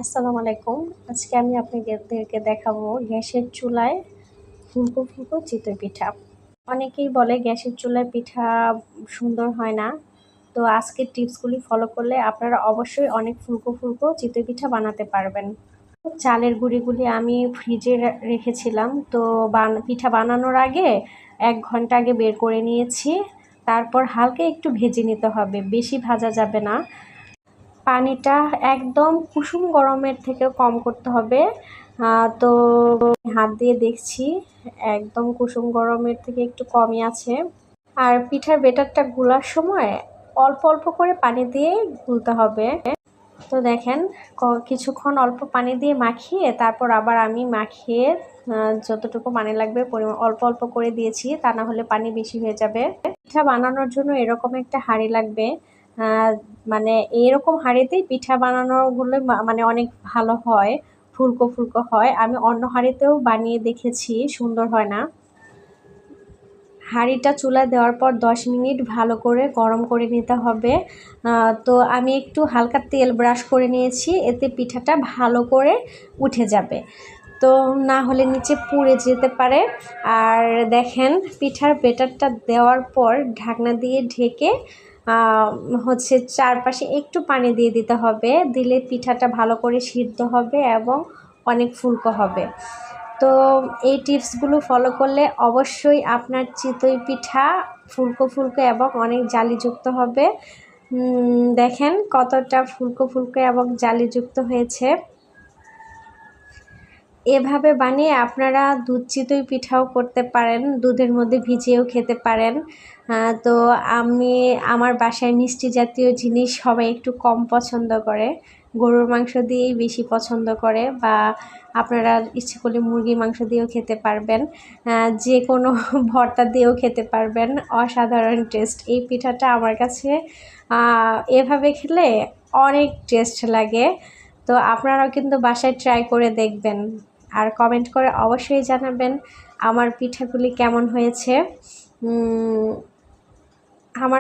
আসসালামু আলাইকুম। আজকে আমি আপনাদেরকে দেখাবো গ্যাসের চুলায় ফুলকো ফুলকো চিতই পিঠা। অনেকেই বলে গ্যাসের চুলায় পিঠা সুন্দর হয় না। তো আজকের টিপসগুলি ফলো করলে আপনারা অবশ্যই অনেক ফুলকো ফুলকো চিতই পিঠা বানাতে পারবেন। চালের গুঁড়িগুলি আমি ফ্রিজে রেখেছিলাম। তো পিঠা বানানোর আগে ১ ঘন্টা আগে বের করে নিয়েছি। তারপর হালকা একটু ভেজে নিতে হবে, বেশি ভাজা যাবে না। পানিটা একদম কুসুম গরমের থেকেও কম করতে হবে। তো হাত দিয়ে দেখছি একদম কুসুম গরমের থেকে একটু কমই আছে। আর পিঠার ব্যাটারটা গুলার সময় অল্প অল্প করে পানি দিয়ে গুলতে হবে। তো দেখেন কিছুক্ষণ অল্প পানি দিয়ে মাখিয়ে তারপর আবার আমি মাখিয়ে যতটুকু পানি লাগবে পরিমাণ অল্প অল্প করে দিয়েছি, তা না হলে পানি বেশি হয়ে যাবে। পিঠা বানানোর জন্য এরকম একটা হাঁড়ি লাগবে। মানে এরকম হাঁড়িতেই পিঠা বানানোগুলো মানে অনেক ভালো হয়, ফুলকো ফুলকো হয়। আমি অন্য হাঁড়িতেও বানিয়ে দেখেছি, সুন্দর হয় না। হাঁড়িটা চুলায় দেওয়ার পর 10 মিনিট ভালো করে গরম করে নিতে হবে। তো আমি একটু হালকা তেল ব্রাশ করে নিয়েছি, এতে পিঠাটা ভালো করে উঠে যাবে। তো না হলে নিচে পুড়ে যেতে পারে। আর দেখেন পিঠার ব্যাটারটা দেওয়ার পর ঢাকনা দিয়ে ঢেকে হচ্ছে চারপাশে একটু পানি দিয়ে দিতে হবে। দিলে পিঠাটা ভালো করে সিদ্ধ হবে এবং অনেক ফুলকো হবে। তো এই টিপসগুলো ফলো করলে অবশ্যই আপনার চিতই পিঠা ফুলকো ফুলকো এবং অনেক জালিযুক্ত হবে। দেখেন কতটা ফুলকো ফুলকো এবং জালিযুক্ত হয়েছে। এভাবে বানিয়ে আপনারা দুধ চিতই পিঠাও করতে পারেন, দুধের মধ্যে ভিজিয়েও খেতে পারেন। তো আমার বাসায় মিষ্টি জাতীয় জিনিস সবাই একটু কম পছন্দ করে, গরুর মাংস দিয়েই বেশি পছন্দ করে, বা আপনারা ইচ্ছে করলে মুরগির মাংস দিয়েও খেতে পারবেন, যে কোনো ভর্তা দিয়েও খেতে পারবেন। অসাধারণ টেস্ট এই পিঠাটা আমার কাছে। এভাবে খেলে অনেক টেস্ট লাগে। তো আপনারাও কিন্তু বাসায় ট্রাই করে দেখবেন আর কমেন্ট করে অবশ্যই জানাবেন আমার পিঠাগুলি কেমন হয়েছে।